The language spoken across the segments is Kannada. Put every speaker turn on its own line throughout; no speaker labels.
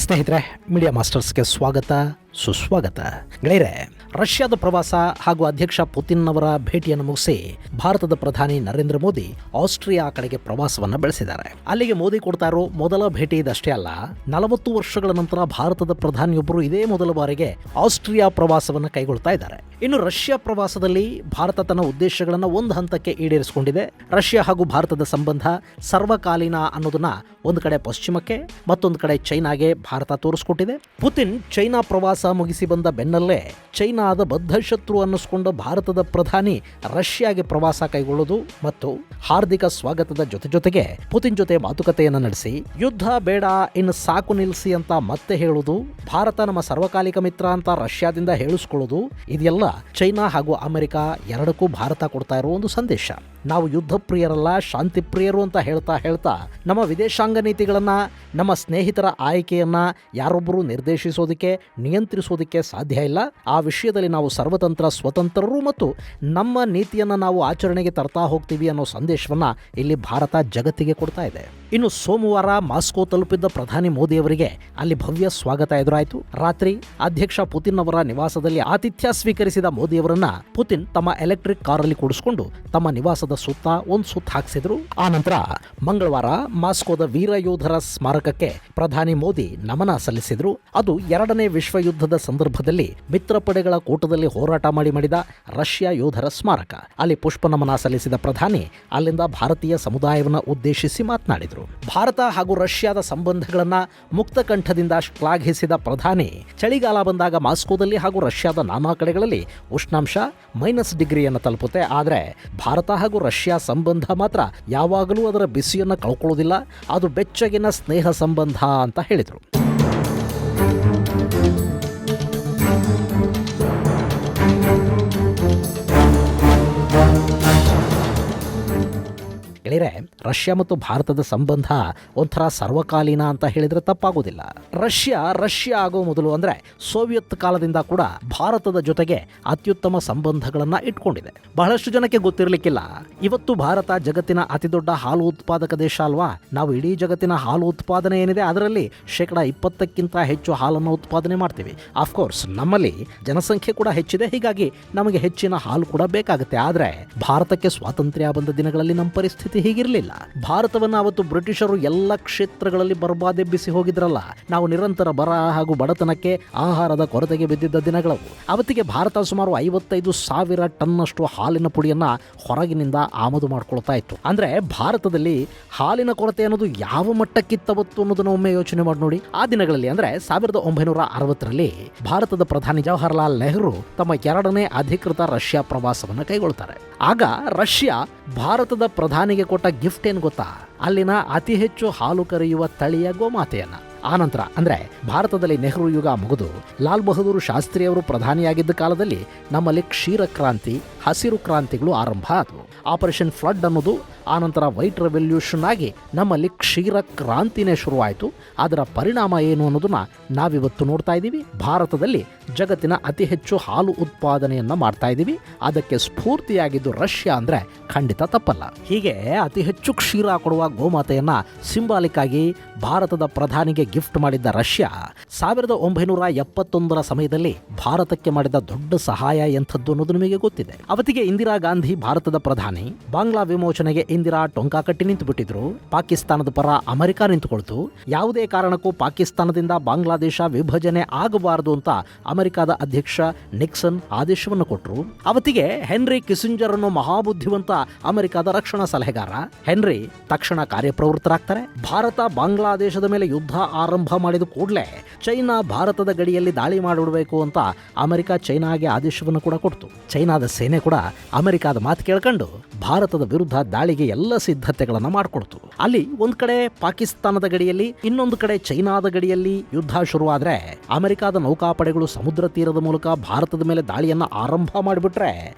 ಸ್ನೇಹಿತರೆ, ಮೀಡಿಯಾ ಮಾಸ್ಟರ್ಸ್ಗೆ ಸ್ವಾಗತ ಸುಸ್ವಾಗತ. ಗೆಳೆಯರೆ, ರಷ್ಯಾದ ಪ್ರವಾಸ ಹಾಗೂ ಅಧ್ಯಕ್ಷ ಪುತಿನ್ ಅವರ ಭೇಟಿಯನ್ನು ಮುಗಿಸಿ ಭಾರತದ ಪ್ರಧಾನಿ ನರೇಂದ್ರ ಮೋದಿ ಆಸ್ಟ್ರಿಯಾ ಕಡೆಗೆ ಪ್ರವಾಸವನ್ನು ಬೆಳೆಸಿದ್ದಾರೆ. ಅಲ್ಲಿಗೆ ಮೋದಿ ಕೊಡ್ತಾ ಇರೋ ಮೊದಲ ಭೇಟಿ ಇದಷ್ಟೇ ಅಲ್ಲ, 40 ವರ್ಷಗಳ ನಂತರ ಭಾರತದ ಪ್ರಧಾನಿಯೊಬ್ಬರು ಇದೇ ಮೊದಲ ಬಾರಿಗೆ ಆಸ್ಟ್ರಿಯಾ ಪ್ರವಾಸವನ್ನು ಕೈಗೊಳ್ತಾ ಇದ್ದಾರೆ. ಇನ್ನು ರಷ್ಯಾ ಪ್ರವಾಸದಲ್ಲಿ ಭಾರತ ತನ್ನ ಉದ್ದೇಶಗಳನ್ನು ಒಂದು ಹಂತಕ್ಕೆ ಈಡೇರಿಸಿಕೊಂಡಿದೆ. ರಷ್ಯಾ ಹಾಗೂ ಭಾರತದ ಸಂಬಂಧ ಸರ್ವಕಾಲೀನ ಅನ್ನೋದನ್ನ ಒಂದು ಕಡೆ ಪಶ್ಚಿಮಕ್ಕೆ, ಮತ್ತೊಂದು ಕಡೆ ಚೈನಾಗೆ ಭಾರತ ತೋರಿಸ್ಕೊಟ್ಟಿದೆ. ಪುತಿನ್ ಚೈನಾ ಪ್ರವಾಸ ಮುಗಿಸಿ ಬಂದ ಬೆನ್ನಲ್ಲೇ ಚೈನಾದ ಬದ್ಧ ಶತ್ರು ಅನ್ನಿಸ್ಕೊಂಡ ಭಾರತದ ಪ್ರಧಾನಿ ರಷ್ಯಾಗೆ ಪ್ರವಾಸ ಕೈಗೊಳ್ಳೋದು ಮತ್ತು ಹಾರ್ದಿಕ ಸ್ವಾಗತದ ಜೊತೆಗೆ ಪುತಿನ್ ಜೊತೆ ಮಾತುಕತೆಯನ್ನು ನಡೆಸಿ ಯುದ್ಧ ಬೇಡ, ಇನ್ನು ಸಾಕು ನಿಲ್ಲಿಸಿ ಅಂತ ಮತ್ತೆ ಹೇಳುವುದು, ಭಾರತ ನಮ್ಮ ಸರ್ವಕಾಲಿಕ ಮಿತ್ರ ಅಂತ ರಷ್ಯಾದಿಂದ ಹೇಳಿಸ್ಕೊಳ್ಳೋದು, ಇದೆಲ್ಲ ಚೈನಾ ಹಾಗೂ ಅಮೆರಿಕ ಎರಡಕ್ಕೂ ಭಾರತ ಕೊಡ್ತಾ ಇರೋ ಒಂದು ಸಂದೇಶ. ನಾವು ಯುದ್ಧ ಪ್ರಿಯರಲ್ಲ, ಶಾಂತಿ ಪ್ರಿಯರು ಅಂತ ಹೇಳ್ತಾ ನಮ್ಮ ವಿದೇಶಾಂಗ ನೀತಿಗಳನ್ನ, ನಮ್ಮ ಸ್ನೇಹಿತರ ಆಯ್ಕೆಯನ್ನ ಯಾರೊಬ್ಬರು ನಿರ್ದೇಶಿಸೋದಕ್ಕೆ, ನಿಯಂತ್ರಿಸೋದಕ್ಕೆ ಸಾಧ್ಯ ಇಲ್ಲ. ಆ ವಿಷಯದಲ್ಲಿ ನಾವು ಸರ್ವತಂತ್ರ ಸ್ವತಂತ್ರರು ಮತ್ತು ನಮ್ಮ ನೀತಿಯನ್ನು ನಾವು ಆಚರಣೆಗೆ ತರ್ತಾ ಹೋಗ್ತೀವಿ ಅನ್ನೋ ಸಂದೇಶವನ್ನ ಇಲ್ಲಿ ಭಾರತ ಜಗತ್ತಿಗೆ ಕೊಡ್ತಾ ಇದೆ. ಇನ್ನು ಸೋಮವಾರ ಮಾಸ್ಕೋ ತಲುಪಿದ್ದ ಪ್ರಧಾನಿ ಮೋದಿ ಅವರಿಗೆ ಅಲ್ಲಿ ಭವ್ಯ ಸ್ವಾಗತ ಎದುರಾಯಿತು. ರಾತ್ರಿ ಅಧ್ಯಕ್ಷ ಪುತಿನ್ ಅವರ ನಿವಾಸದಲ್ಲಿ ಆತಿಥ್ಯ ಸ್ವೀಕರಿಸಿದ ಮೋದಿ ಅವರನ್ನ ಪುತಿನ್ ತಮ್ಮ ಎಲೆಕ್ಟ್ರಿಕ್ ಕಾರಲ್ಲಿ ಕೂಡಿಸಿಕೊಂಡು ತಮ್ಮ ನಿವಾಸದ ಸುತ್ತ ಒಂದು ಸುತ್ತ ಹಾಕಿಸಿದ್ರು. ಆ ನಂತರ ಮಂಗಳವಾರ ಮಾಸ್ಕೋದ ವೀರ ಯೋಧರ ಸ್ಮಾರಕಕ್ಕೆ ಪ್ರಧಾನಿ ಮೋದಿ ನಮನ ಸಲ್ಲಿಸಿದ್ರು. ಅದು 2ನೇ ವಿಶ್ವ ಯುದ್ಧದ ಸಂದರ್ಭದಲ್ಲಿ ಮಿತ್ರ ಪಡೆಗಳ ಕೂಟದಲ್ಲಿ ಹೋರಾಟ ಮಾಡಿದ ರಷ್ಯಾ ಯೋಧರ ಸ್ಮಾರಕ. ಅಲ್ಲಿ ಪುಷ್ಪ ನಮನ ಸಲ್ಲಿಸಿದ ಪ್ರಧಾನಿ ಅಲ್ಲಿಂದ ಭಾರತೀಯ ಸಮುದಾಯವನ್ನು ಉದ್ದೇಶಿಸಿ ಮಾತನಾಡಿದರು. ಭಾರತ ಹಾಗೂ ರಷ್ಯಾದ ಸಂಬಂಧಗಳನ್ನ ಮುಕ್ತ ಕಂಠದಿಂದ ಶ್ಲಾಘಿಸಿದ ಪ್ರಧಾನಿ ಚಳಿಗಾಲ ಬಂದಾಗ ಮಾಸ್ಕೋದಲ್ಲಿ ಹಾಗೂ ರಷ್ಯಾದ ನಾನಾ ಕಡೆಗಳಲ್ಲಿ ಉಷ್ಣಾಂಶ -ಡಿಗ್ರಿಯನ್ನು ತಲುಪುತ್ತೆ. ಆದರೆ ಭಾರತ ಹಾಗೂ ರಷ್ಯಾ ಸಂಬಂಧ ಮಾತ್ರ ಯಾವಾಗಲೂ ಅದರ ಬಿಸಿಯನ್ನು ಕಳ್ಕೊಳ್ಳೋದಿಲ್ಲ, ಅದು ಬೆಚ್ಚಗಿನ ಸ್ನೇಹ ಸಂಬಂಧ ಅಂತ ಹೇಳಿದರು. ಗೆಳೆಯರೆ, ರಷ್ಯಾ ಮತ್ತು ಭಾರತದ ಸಂಬಂಧ ಒಂಥರ ಸರ್ವಕಾಲೀನ ಅಂತ ಹೇಳಿದ್ರೆ ತಪ್ಪಾಗೋದಿಲ್ಲ. ರಷ್ಯಾ ಆಗೋ ಮೊದಲು ಅಂದ್ರೆ ಸೋವಿಯತ್ ಕಾಲದಿಂದ ಕೂಡ ಭಾರತದ ಜೊತೆಗೆ ಅತ್ಯುತ್ತಮ ಸಂಬಂಧಗಳನ್ನ ಇಟ್ಕೊಂಡಿದೆ. ಬಹಳಷ್ಟು ಜನಕ್ಕೆ ಗೊತ್ತಿರಲಿಕ್ಕಿಲ್ಲ, ಇವತ್ತು ಭಾರತ ಜಗತ್ತಿನ ಅತಿದೊಡ್ಡ ಹಾಲು ಉತ್ಪಾದಕ ದೇಶ ಅಲ್ವಾ. ನಾವು ಇಡೀ ಜಗತ್ತಿನ ಹಾಲು ಉತ್ಪಾದನೆ ಏನಿದೆ ಅದರಲ್ಲಿ 20%ಕ್ಕಿಂತ ಹೆಚ್ಚು ಹಾಲನ್ನು ಉತ್ಪಾದನೆ ಮಾಡ್ತೀವಿ. ಆಫ್ಕೋರ್ಸ್ ನಮ್ಮಲ್ಲಿ ಜನಸಂಖ್ಯೆ ಕೂಡ ಹೆಚ್ಚಿದೆ, ಹೀಗಾಗಿ ನಮಗೆ ಹೆಚ್ಚಿನ ಹಾಲು ಕೂಡ ಬೇಕಾಗುತ್ತೆ. ಆದ್ರೆ ಭಾರತಕ್ಕೆ ಸ್ವಾತಂತ್ರ್ಯ ಬಂದ ದಿನಗಳಲ್ಲಿ ನಮ್ಮ ಪರಿಸ್ಥಿತಿ ಹೀಗಿರಲಿಲ್ಲ. ಭಾರತವನ್ನು ಅವತ್ತು ಬ್ರಿಟಿಷರು ಎಲ್ಲ ಕ್ಷೇತ್ರಗಳಲ್ಲಿ ಬರ್ಬಾದೆಬ್ಬಿಸಿ ಹೋಗಿದ್ರಲ್ಲ. ನಾವು ನಿರಂತರ ಬರ ಹಾಗೂ ಬಡತನಕ್ಕೆ, ಆಹಾರದ ಕೊರತೆಗೆ ಬಿದ್ದಿದ್ದ ದಿನಗಳವು. ಅವತ್ತಿಗೆ ಭಾರತ ಸುಮಾರು 55,000 ಟನ್ನಷ್ಟು ಹಾಲಿನ ಪುಡಿಯನ್ನ ಹೊರಗಿನಿಂದ ಆಮದು ಮಾಡ್ಕೊಳ್ತಾ ಇತ್ತು. ಅಂದ್ರೆ ಭಾರತದಲ್ಲಿ ಹಾಲಿನ ಕೊರತೆ ಅನ್ನೋದು ಯಾವ ಮಟ್ಟಕ್ಕಿತ್ತವತ್ತು ಅನ್ನೋದನ್ನ ಒಮ್ಮೆ ಯೋಚನೆ ಮಾಡಿ ನೋಡಿ. ಆ ದಿನಗಳಲ್ಲಿ ಅಂದ್ರೆ 1960ರಲ್ಲಿ ಭಾರತದ ಪ್ರಧಾನಿ ಜವಾಹರ್ಲಾಲ್ ನೆಹರು ತಮ್ಮ 2ನೇ ಅಧಿಕೃತ ರಷ್ಯಾ ಪ್ರವಾಸವನ್ನು ಕೈಗೊಳ್ತಾರೆ. ಆಗ ರಷ್ಯಾ ಭಾರತದ ಪ್ರಧಾನಿಗೆ ಕೊಟ್ಟ ಗಿಫ್ಟ್ ಏನು ಗೊತ್ತಾ? ಅಲ್ಲಿನ ಅತಿ ಹೆಚ್ಚು ಹಾಲು ಕರೆಯುವ ತಳಿಯ ಗೋಮಾತೆಯನ್ನ. ಆನಂತರ ಅಂದ್ರೆ ಭಾರತದಲ್ಲಿ ನೆಹರು ಯುಗ ಮುಗಿದು ಲಾಲ್ ಬಹದ್ದೂರ್ ಶಾಸ್ತ್ರಿ ಅವರು ಪ್ರಧಾನಿಯಾಗಿದ್ದ ಕಾಲದಲ್ಲಿ ನಮ್ಮಲ್ಲಿ ಕ್ಷೀರ ಕ್ರಾಂತಿ, ಹಸಿರು ಕ್ರಾಂತಿಗಳು ಆರಂಭ ಆದವು. ಆಪರೇಷನ್ ಫ್ಲಡ್ ಅನ್ನೋದು ಆನಂತರ ವೈಟ್ ರೆವಲ್ಯೂಷನ್ ಆಗಿ ನಮ್ಮಲ್ಲಿ ಕ್ಷೀರ ಕ್ರಾಂತಿನೇ ಶುರುವಾಯಿತು. ಅದರ ಪರಿಣಾಮ ಏನು ಅನ್ನೋದನ್ನ ನಾವಿವತ್ತು ನೋಡ್ತಾ ಇದ್ದೀವಿ. ಭಾರತದಲ್ಲಿ ಜಗತ್ತಿನ ಅತಿ ಹೆಚ್ಚು ಹಾಲು ಉತ್ಪಾದನೆಯನ್ನ ಮಾಡ್ತಾ ಇದ್ದೀವಿ. ಅದಕ್ಕೆ ಸ್ಫೂರ್ತಿಯಾಗಿದ್ದು ರಷ್ಯಾ ಅಂದ್ರೆ ಖಂಡಿತ ತಪ್ಪಲ್ಲ. ಹೀಗೆ ಅತಿ ಹೆಚ್ಚು ಕ್ಷೀರ ಕೊಡುವ ಗೋಮಾತೆಯನ್ನ ಸಿಂಬಾಲಿಕ್ ಆಗಿ ಭಾರತದ ಪ್ರಧಾನಿಗೆ ಗಿಫ್ಟ್ ಮಾಡಿದ್ದ ರಷ್ಯಾ 1971ರ ಸಮಯದಲ್ಲಿ ಭಾರತಕ್ಕೆ ಮಾಡಿದ ದೊಡ್ಡ ಸಹಾಯ ಎಂಥದ್ದು ಅನ್ನೋದು ನಿಮಗೆ ಗೊತ್ತಿದೆ. ಅವತ್ತಿಗೆ ಇಂದಿರಾ ಗಾಂಧಿ ಭಾರತದ ಪ್ರಧಾನಿ. ಬಾಂಗ್ಲಾ ವಿಮೋಚನೆಗೆ ಇಂದಿರಾ ಟೊಂಕ ಕಟ್ಟಿ ನಿಂತು ಬಿಟ್ಟಿದ್ರು. ಪಾಕಿಸ್ತಾನದ ಪರ ಅಮೆರಿಕ ನಿಂತುಕೊಳ್ತು. ಯಾವುದೇ ಕಾರಣಕ್ಕೂ ಪಾಕಿಸ್ತಾನದಿಂದ ಬಾಂಗ್ಲಾದೇಶ ವಿಭಜನೆ ಆಗಬಾರದು ಅಂತ ಅಮೆರಿಕದ ಅಧ್ಯಕ್ಷ ನಿಕ್ಸನ್ ಆದೇಶವನ್ನು ಕೊಟ್ಟರು. ಅವತ್ತಿಗೆ ಹೆನ್ರಿ ಕಿಸಿಂಜರ್ ಅನ್ನೋ ಮಹಾಬುದ್ಧಿವಂತ ಅಮೆರಿಕದ ರಕ್ಷಣಾ ಸಲಹೆಗಾರ ಹೆನ್ರಿ ತಕ್ಷಣ ಕಾರ್ಯಪ್ರವೃತ್ತರಾಗ್ತಾರೆ. ಭಾರತ ಬಾಂಗ್ಲಾದೇಶದ ಮೇಲೆ ಯುದ್ಧ ಆರಂಭ ಮಾಡಿದ ಕೂಡಲೇ ಚೈನಾ ಭಾರತದ ಗಡಿಯಲ್ಲಿ ದಾಳಿ ಮಾಡಿಬಿಡಬೇಕು ಅಂತ ಅಮೆರಿಕ ಚೈನಾಗೆ ಆದೇಶವನ್ನು ಕೂಡ ಕೊಡ್ತು. ಚೈನಾದ ಸೇನೆ ಕೂಡ ಅಮೆರಿಕದ ಮಾತು ಕೇಳ್ಕೊಂಡು ಭಾರತದ ವಿರುದ್ಧ ದಾಳಿಗೆ ಎಲ್ಲ ಸಿದ್ಧತೆಗಳನ್ನು ಮಾಡಿಕೊಡ್ತು. ಅಲ್ಲಿ ಒಂದ್ ಕಡೆ ಪಾಕಿಸ್ತಾನದ ಗಡಿಯಲ್ಲಿ, ಇನ್ನೊಂದು ಕಡೆ ಚೈನಾದ ಗಡಿಯಲ್ಲಿ ಯುದ್ಧ ಶುರುವಾದ್ರೆ ಅಮೆರಿಕದ ನೌಕಾಪಡೆಗಳು ಸಮುದ್ರ ತೀರದ ಮೂಲಕ ಭಾರತದ ಮೇಲೆ ದಾಳಿಯನ್ನ ಆರಂಭ ಮಾಡಿಬಿಟ್ರೆ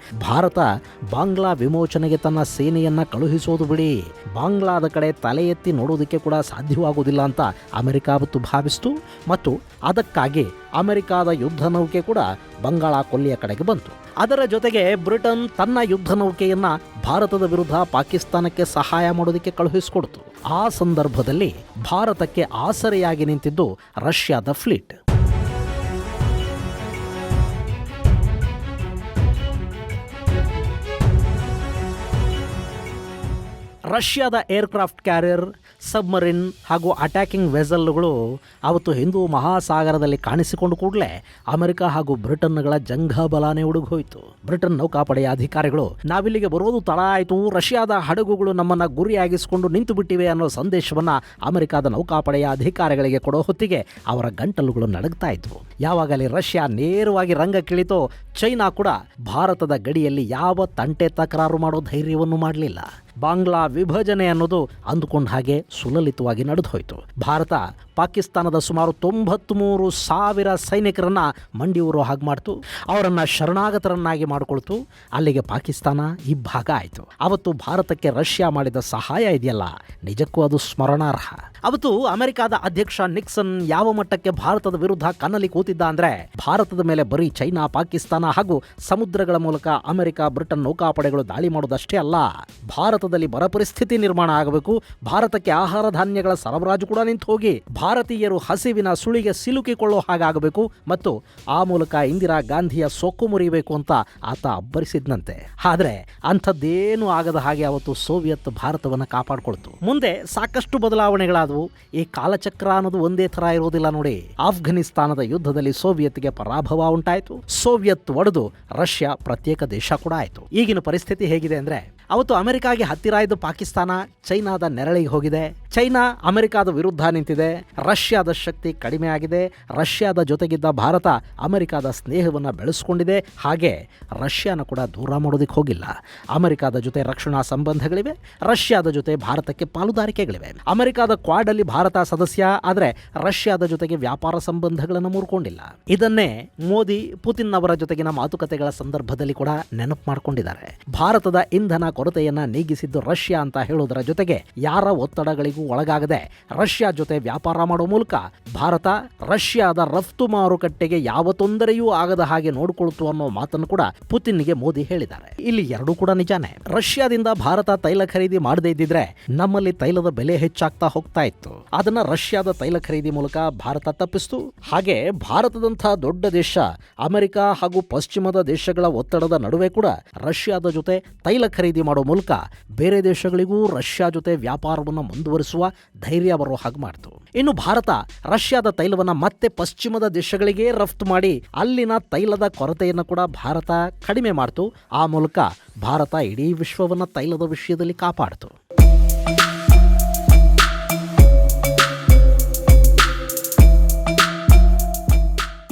ಭಾರತ ಬಾಂಗ್ಲಾ ವಿಮೋಚನೆಗೆ ತನ್ನ ಸೇನೆಯನ್ನ ಕಳುಹಿಸೋದು ಬಿಡಿ, ಬಾಂಗ್ಲಾದ ಕಡೆ ತಲೆ ಎತ್ತಿ ನೋಡೋದಕ್ಕೆ ಕೂಡ ಸಾಧ್ಯವಾಗುವುದಿಲ್ಲ ಅಂತ ಅಮೆರಿಕ ಅವತ್ತು ಭಾವಿಸಿತು. ಮತ್ತು ಅದಕ್ಕಾಗಿ ಅಮೆರಿಕದ ಯುದ್ಧ ನೌಕೆ ಕೂಡ ಬಂಗಾಳ ಕೊಲ್ಲಿಯ ಕಡೆಗೆ ಬಂತು. ಅದರ ಜೊತೆಗೆ ಬ್ರಿಟನ್ ತನ್ನ ಯುದ್ಧ ನೌಕೆಯನ್ನ ಭಾರತದ ವಿರುದ್ಧ ಪಾಕಿಸ್ತಾನಕ್ಕೆ ಸಹಾಯ ಮಾಡೋದಕ್ಕೆ ಕಳುಹಿಸಿಕೊಡ್ತು. ಆ ಸಂದರ್ಭದಲ್ಲಿ ಭಾರತಕ್ಕೆ ಆಸರೆಯಾಗಿ ನಿಂತಿದ್ದು ರಷ್ಯಾದ ಫ್ಲೀಟ್. ರಷ್ಯಾದ ಏರ್ಕ್ರಾಫ್ಟ್ ಕ್ಯಾರಿಯರ್, ಸಬ್ಮರಿನ್ ಹಾಗೂ ಅಟ್ಯಾಕಿಂಗ್ ವೆಸಲ್ಗಳು ಅವತ್ತು ಹಿಂದೂ ಮಹಾಸಾಗರದಲ್ಲಿ ಕಾಣಿಸಿಕೊಂಡು ಕೂಡಲೇ ಅಮೆರಿಕ ಹಾಗೂ ಬ್ರಿಟನ್ಗಳ ಜಂಘಬಲಾನೆ ಉಡುಗೋಯ್ತು. ಬ್ರಿಟನ್ ನೌಕಾಪಡೆಯ ಅಧಿಕಾರಿಗಳು ನಾವಿಲ್ಲಿಗೆ ಬರೋದು ತಡ ಆಯಿತು, ರಷ್ಯಾದ ಹಡಗುಗಳು ನಮ್ಮನ್ನು ಗುರಿಯಾಗಿಸಿಕೊಂಡು ನಿಂತು ಬಿಟ್ಟಿವೆ ಅನ್ನೋ ಸಂದೇಶವನ್ನು ಅಮೆರಿಕದ ನೌಕಾಪಡೆಯ ಅಧಿಕಾರಿಗಳಿಗೆ ಕೊಡೋ ಹೊತ್ತಿಗೆ ಅವರ ಗಂಟಲುಗಳು ನಡಗ್ತಾ ಇದ್ವು. ಯಾವಾಗಲೇ ರಷ್ಯಾ ನೇರವಾಗಿ ರಂಗಕ್ಕಿಳಿತೋ ಚೈನಾ ಕೂಡ ಭಾರತದ ಗಡಿಯಲ್ಲಿ ಯಾವ ತಂಟೆ ತಕರಾರು ಮಾಡೋ ಧೈರ್ಯವನ್ನು ಮಾಡಲಿಲ್ಲ. ಬಾಂಗ್ಲಾ ವಿಭಜನೆ ಅನ್ನೋದು ಅಂದುಕೊಂಡ ಹಾಗೆ ಸುಲಲಿತವಾಗಿ ನಡೆದು ಹೋಯಿತು. ಭಾರತ ಪಾಕಿಸ್ತಾನದ ಸುಮಾರು 93,000 ಸೈನಿಕರನ್ನ ಮಂಡಿಯೂರೋ ಹಾಗೆ ಮಾಡ್ತು, ಅವರನ್ನು ಶರಣಾಗತರನ್ನಾಗಿ ಮಾಡಿಕೊಳ್ತು. ಅಲ್ಲಿಗೆ ಪಾಕಿಸ್ತಾನ ಇಬ್ಬಾಗ ಆಯಿತು. ಅವತ್ತು ಭಾರತಕ್ಕೆ ರಷ್ಯಾ ಮಾಡಿದ ಸಹಾಯ ಇದೆಯಲ್ಲ, ನಿಜಕ್ಕೂ ಅದು ಸ್ಮರಣಾರ್ಹ. ಅವತ್ತು ಅಮೆರಿಕದ ಅಧ್ಯಕ್ಷ ನಿಕ್ಸನ್ ಯಾವ ಮಟ್ಟಕ್ಕೆ ಭಾರತದ ವಿರುದ್ಧ ಕನ್ನಲಿ ಕೂತಿದ್ದ ಅಂದರೆ, ಭಾರತದ ಮೇಲೆ ಬರೀ ಚೈನಾ, ಪಾಕಿಸ್ತಾನ ಹಾಗೂ ಸಮುದ್ರಗಳ ಮೂಲಕ ಅಮೆರಿಕ, ಬ್ರಿಟನ್ ನೌಕಾಪಡೆಗಳು ದಾಳಿ ಮಾಡೋದಷ್ಟೇ ಅಲ್ಲ, ಭಾರತದಲ್ಲಿ ಬರ ಪರಿಸ್ಥಿತಿ ನಿರ್ಮಾಣ ಆಗಬೇಕು, ಭಾರತಕ್ಕೆ ಆಹಾರ ಧಾನ್ಯಗಳ ಸರಬರಾಜು ಕೂಡ ನಿಂತು ಹೋಗಿ ಭಾರತೀಯರು ಹಸಿವಿನ ಸುಳಿಗೆ ಸಿಲುಕಿಕೊಳ್ಳೋ ಹಾಗಾಗಬೇಕು ಮತ್ತು ಆ ಮೂಲಕ ಇಂದಿರಾ ಗಾಂಧಿಯ ಸೊಕ್ಕು ಮುರಿಯಬೇಕು ಅಂತ ಆತ ಅಬ್ಬರಿಸಿದ್ನಂತೆ. ಆದರೆ ಅಂಥದ್ದೇನೂ ಆಗದ ಹಾಗೆ ಅವತ್ತು ಸೋವಿಯತ್ ಭಾರತವನ್ನು ಕಾಪಾಡಿಕೊಳ್ತು. ಮುಂದೆ ಸಾಕಷ್ಟು ಬದಲಾವಣೆಗಳಾದವು. ಈ ಕಾಲಚಕ್ರ ಅನ್ನೋದು ಒಂದೇ ಥರ ಇರೋದಿಲ್ಲ ನೋಡಿ. ಆಫ್ಘನಿಸ್ತಾನದ ಯುದ್ಧದಲ್ಲಿ ಸೋವಿಯತ್ಗೆ ಪರಾಭವ ಉಂಟಾಯಿತು. ಸೋವಿಯತ್ ಒಡೆದು ರಷ್ಯಾ ಪ್ರತ್ಯೇಕ ದೇಶ ಕೂಡ ಆಯಿತು. ಈಗಿನ ಪರಿಸ್ಥಿತಿ ಹೇಗಿದೆ ಅಂದರೆ, ಅವತ್ತು ಅಮೆರಿಕಾಗೆ ಹತ್ತಿರ ಇದ್ದು ಪಾಕಿಸ್ತಾನ ಚೈನಾದ ನೆರಳಿಗೆ ಹೋಗಿದೆ. ಚೈನಾ ಅಮೆರಿಕಾದ ವಿರುದ್ಧ ನಿಂತಿದೆ. ರಷ್ಯಾದ ಶಕ್ತಿ ಕಡಿಮೆ ಆಗಿದೆ. ರಷ್ಯಾದ ಜೊತೆಗಿದ್ದ ಭಾರತ ಅಮೆರಿಕಾದ ಸ್ನೇಹವನ್ನು ಬೆಳೆಸ್ಕೊಂಡಿದೆ. ಹಾಗೆ ರಷ್ಯಾನ ಕೂಡ ದೂರ ಮಾಡೋದಕ್ಕೆ ಹೋಗಿಲ್ಲ. ಅಮೆರಿಕಾದ ಜೊತೆ ರಕ್ಷಣಾ ಸಂಬಂಧಗಳಿವೆ, ರಷ್ಯಾದ ಜೊತೆ ಭಾರತಕ್ಕೆ ಪಾಲುದಾರಿಕೆಗಳಿವೆ. ಅಮೆರಿಕಾದ ಕ್ವಾಡಲ್ಲಿ ಭಾರತ ಸದಸ್ಯ, ಆದರೆ ರಷ್ಯಾದ ಜೊತೆಗೆ ವ್ಯಾಪಾರ ಸಂಬಂಧಗಳನ್ನು ಮುರ್ಕೊಂಡಿಲ್ಲ. ಇದನ್ನೇ ಮೋದಿ ಪುತಿನ್ ಅವರ ಜೊತೆಗಿನ ಮಾತುಕತೆಗಳ ಸಂದರ್ಭದಲ್ಲಿ ಕೂಡ ನೆನಪು ಮಾಡಿಕೊಂಡಿದ್ದಾರೆ. ಭಾರತದ ಇಂಧನ ಕೊರತೆಯನ್ನ ನೀಗಿಸಿದ್ದು ರಷ್ಯಾ ಅಂತ ಹೇಳೋದರ ಜೊತೆಗೆ ಯಾರ ಒತ್ತಡಗಳಿಗೂ ಒಳಗಾಗದೆ ರಷ್ಯಾ ಜೊತೆ ವ್ಯಾಪಾರ ಮಾಡೋ ಮೂಲಕ ಭಾರತ ರಷ್ಯಾದ ರಫ್ತು ಮಾರುಕಟ್ಟೆಗೆ ಯಾವ ತೊಂದರೆಯೂ ಆಗದ ಹಾಗೆ ನೋಡಿಕೊಳ್ತು ಅನ್ನೋ ಮಾತನ್ನು ಕೂಡ ಪುತಿನ್ಗೆ ಮೋದಿ ಹೇಳಿದ್ದಾರೆ. ಇಲ್ಲಿ ಎರಡೂ ಕೂಡ ನಿಜಾನೇ. ರಷ್ಯಾದಿಂದ ಭಾರತ ತೈಲ ಖರೀದಿ ಮಾಡದೇ ಇದ್ದಿದ್ರೆ ನಮ್ಮಲ್ಲಿ ತೈಲದ ಬೆಲೆ ಹೆಚ್ಚಾಗ್ತಾ ಹೋಗ್ತಾ ಇತ್ತು. ಅದನ್ನ ರಷ್ಯಾದ ತೈಲ ಖರೀದಿ ಮೂಲಕ ಭಾರತ ತಪ್ಪಿಸ್ತು. ಹಾಗೆ ಭಾರತದಂಥ ದೊಡ್ಡ ದೇಶ ಅಮೆರಿಕ ಹಾಗೂ ಪಶ್ಚಿಮದ ದೇಶಗಳ ಒತ್ತಡದ ನಡುವೆ ಕೂಡ ರಷ್ಯಾದ ಜೊತೆ ತೈಲ ಖರೀದಿ ಮಾಡೋ ಮೂಲಕ ಬೇರೆ ದೇಶಗಳಿಗೂ ರಷ್ಯಾ ಜೊತೆ ವ್ಯಾಪಾರವನ್ನು ಮುಂದುವರಿಸುವ ಧೈರ್ಯ ಬರೋ ಹಾಗೆ ಮಾಡ್ತು. ಇನ್ನು ಭಾರತ ರಷ್ಯಾದ ತೈಲವನ್ನು ಮತ್ತೆ ಪಶ್ಚಿಮದ ದೇಶಗಳಿಗೆ ರಫ್ತು ಮಾಡಿ ಅಲ್ಲಿನ ತೈಲದ ಕೊರತೆಯನ್ನು ಕೂಡ ಭಾರತ ಕಡಿಮೆ ಮಾಡ್ತು. ಆ ಮೂಲಕ ಭಾರತ ಇಡೀ ವಿಶ್ವವನ್ನು ತೈಲದ ವಿಷಯದಲ್ಲಿ ಕಾಪಾಡ್ತು.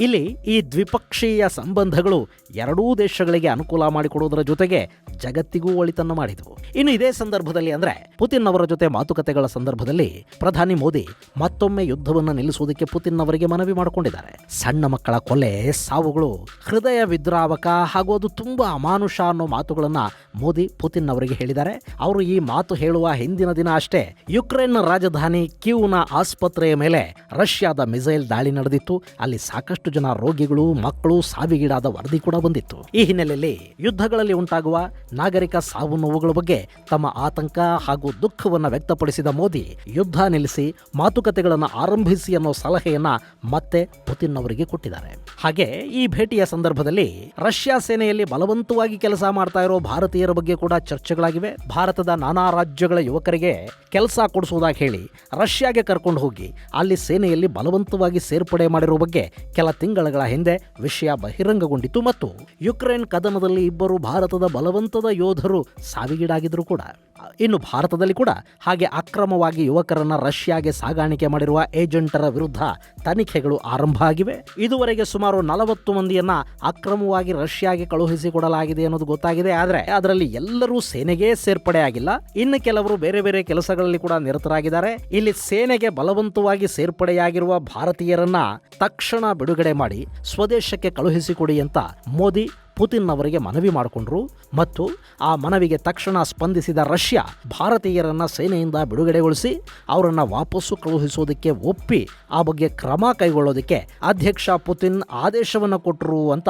ಇಲ್ಲಿ ಈ ದ್ವಿಪಕ್ಷೀಯ ಸಂಬಂಧಗಳು ಎರಡೂ ದೇಶಗಳಿಗೆ ಅನುಕೂಲ ಮಾಡಿಕೊಡುವುದರ ಜೊತೆಗೆ ಜಗತ್ತಿಗೂ ಒಳಿತನ್ನು ಮಾಡಿದವು. ಇನ್ನು ಇದೇ ಸಂದರ್ಭದಲ್ಲಿ ಅಂದರೆ ಪುತಿನ್ ಅವರ ಜೊತೆ ಮಾತುಕತೆಗಳ ಸಂದರ್ಭದಲ್ಲಿ ಪ್ರಧಾನಿ ಮೋದಿ ಮತ್ತೊಮ್ಮೆ ಯುದ್ಧವನ್ನು ನಿಲ್ಲಿಸುವುದಕ್ಕೆ ಪುತಿನ್ ಅವರಿಗೆ ಮನವಿ ಮಾಡಿಕೊಂಡಿದ್ದಾರೆ. ಸಣ್ಣ ಮಕ್ಕಳ ಕೊಲೆ, ಸಾವುಗಳು ಹೃದಯ ವಿದ್ರಾವಕ ಹಾಗೂ ಅದು ತುಂಬಾ ಅಮಾನುಷ ಅನ್ನೋ ಮಾತುಗಳನ್ನು ಮೋದಿ ಪುತಿನ್ ಅವರಿಗೆ ಹೇಳಿದ್ದಾರೆ. ಅವರು ಈ ಮಾತು ಹೇಳುವ ಹಿಂದಿನ ದಿನ ಅಷ್ಟೇ ಯುಕ್ರೇನ್ ರಾಜಧಾನಿ ಕೀವ್ನ ಆಸ್ಪತ್ರೆಯ ಮೇಲೆ ರಷ್ಯಾದ ಮಿಸೈಲ್ ದಾಳಿ ನಡೆದಿತ್ತು. ಅಲ್ಲಿ ಸಾಕಷ್ಟು ಜನ ರೋಗಿಗಳು, ಮಕ್ಕಳು ಸಾವಿಗೀಡಾದ ವರದಿ ಕೂಡ ಬಂದಿತ್ತು. ಈ ಹಿನ್ನೆಲೆಯಲ್ಲಿ ಯುದ್ಧಗಳಲ್ಲಿ ಉಂಟಾಗುವ ನಾಗರಿಕ ಸಾವು ನೋವುಗಳ ಬಗ್ಗೆ ತಮ್ಮ ಆತಂಕ ಹಾಗೂ ದುಃಖವನ್ನು ವ್ಯಕ್ತಪಡಿಸಿದ ಮೋದಿ ಯುದ್ಧ ನಿಲ್ಲಿಸಿ ಮಾತುಕತೆಗಳನ್ನು ಆರಂಭಿಸಿ ಅನ್ನೋ ಸಲಹೆಯನ್ನ ಮತ್ತೆ ಪುತಿನ್ ಅವರಿಗೆ ಕೊಟ್ಟಿದ್ದಾರೆ. ಹಾಗೆ ಈ ಭೇಟಿಯ ಸಂದರ್ಭದಲ್ಲಿ ರಷ್ಯಾ ಸೇನೆಯಲ್ಲಿ ಬಲವಂತವಾಗಿ ಕೆಲಸ ಮಾಡ್ತಾ ಇರೋ ಭಾರತೀಯರ ಬಗ್ಗೆ ಕೂಡ ಚರ್ಚೆಗಳಾಗಿವೆ. ಭಾರತದ ನಾನಾ ರಾಜ್ಯಗಳ ಯುವಕರಿಗೆ ಕೆಲಸ ಕೊಡಿಸುವುದಾಗಿ ಹೇಳಿ ರಷ್ಯಾಗೆ ಕರ್ಕೊಂಡು ಹೋಗಿ ಅಲ್ಲಿ ಸೇನೆಯಲ್ಲಿ ಬಲವಂತವಾಗಿ ಸೇರ್ಪಡೆ ಮಾಡಿರೋ ಬಗ್ಗೆ ಕೆಲ ತಿಂಗಳ ಹಿಂದೆ ವಿಷಯ ಬಹಿರಂಗಗೊಂಡಿತು ಮತ್ತು ಯುಕ್ರೇನ್ ಕದನದಲ್ಲಿ ಇಬ್ಬರು ಭಾರತದ ಬಲವಂತದ ಯೋಧರು ಸಾವಿಗೀಡಾಗಿದ್ರು ಕೂಡ. ಇನ್ನು ಭಾರತದಲ್ಲಿ ಕೂಡ ಹಾಗೆ ಅಕ್ರಮವಾಗಿ ಯುವಕರನ್ನ ರಷ್ಯಾಗೆ ಸಾಗಾಣಿಕೆ ಮಾಡಿರುವ ಏಜೆಂಟರ ವಿರುದ್ಧ ತನಿಖೆಗಳು ಆರಂಭ ಆಗಿವೆ. ಇದುವರೆಗೆ ಸುಮಾರು 40 ಮಂದಿಯನ್ನ ಅಕ್ರಮವಾಗಿ ರಷ್ಯಾಗೆ ಕಳುಹಿಸಿಕೊಡಲಾಗಿದೆ ಅನ್ನೋದು ಗೊತ್ತಾಗಿದೆ. ಆದರೆ ಅದರಲ್ಲಿ ಎಲ್ಲರೂ ಸೇನೆಗೆ ಸೇರ್ಪಡೆ ಆಗಿಲ್ಲ. ಇನ್ನು ಕೆಲವರು ಬೇರೆ ಬೇರೆ ಕೆಲಸಗಳಲ್ಲಿ ಕೂಡ ನಿರತರಾಗಿದ್ದಾರೆ. ಇಲ್ಲಿ ಸೇನೆಗೆ ಬಲವಂತವಾಗಿ ಸೇರ್ಪಡೆಯಾಗಿರುವ ಭಾರತೀಯರನ್ನ ತಕ್ಷಣ ಬಿಡುಗಡೆ ಮಾಡಿ ಸ್ವದೇಶಕ್ಕೆ ಕಳುಹಿಸಿಕೊಡಿ ಅಂತ ಮೋದಿ ಪುತಿನ್ ಅವರಿಗೆ ಮನವಿ ಮಾಡಿಕೊಂಡ್ರು ಮತ್ತು ಆ ಮನವಿಗೆ ತಕ್ಷಣ ಸ್ಪಂದಿಸಿದ ರಷ್ಯಾ ಭಾರತೀಯರನ್ನ ಸೇನೆಯಿಂದ ಬಿಡುಗಡೆಗೊಳಿಸಿ ಅವರನ್ನು ವಾಪಸ್ಸು ಕಳುಹಿಸೋದಕ್ಕೆ ಒಪ್ಪಿ ಆ ಬಗ್ಗೆ ಕ್ರಮ ಕೈಗೊಳ್ಳೋದಕ್ಕೆ ಅಧ್ಯಕ್ಷ ಪುತಿನ್ ಆದೇಶವನ್ನು ಕೊಟ್ಟರು ಅಂತ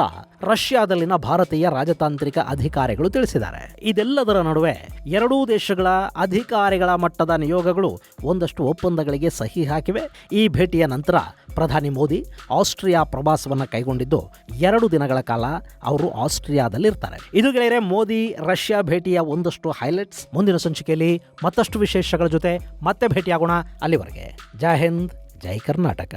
ರಷ್ಯಾದಲ್ಲಿನ ಭಾರತೀಯ ರಾಜತಾಂತ್ರಿಕ ಅಧಿಕಾರಿಗಳು ತಿಳಿಸಿದ್ದಾರೆ. ಇದೆಲ್ಲದರ ನಡುವೆ ಎರಡೂ ದೇಶಗಳ ಅಧಿಕಾರಿಗಳ ಮಟ್ಟದ ನಿಯೋಗಗಳು ಒಂದಷ್ಟು ಒಪ್ಪಂದಗಳಿಗೆ ಸಹಿ ಹಾಕಿವೆ. ಈ ಭೇಟಿಯ ನಂತರ ಪ್ರಧಾನಿ ಮೋದಿ ಆಸ್ಟ್ರಿಯಾ ಪ್ರವಾಸವನ್ನು ಕೈಗೊಂಡಿದ್ದು 2 ದಿನಗಳ ಕಾಲ ಅವರು ಆಸ್ಟ್ರಿಯಾದಲ್ಲಿರ್ತಾರೆ. ಇದು ಗೆಳೆಯರೆ ಮೋದಿ ರಷ್ಯಾ ಭೇಟಿಯ ಒಂದಷ್ಟು ಹೈಲೈಟ್ಸ್. ಮುಂದಿನ ಸಂಚಿಕೆಯಲ್ಲಿ ಮತ್ತಷ್ಟು ವಿಶೇಷಗಳ ಜೊತೆ ಮತ್ತೆ ಭೇಟಿಯಾಗೋಣ. ಅಲ್ಲಿವರೆಗೆ ಜೈ ಹಿಂದ್, ಜೈ ಕರ್ನಾಟಕ.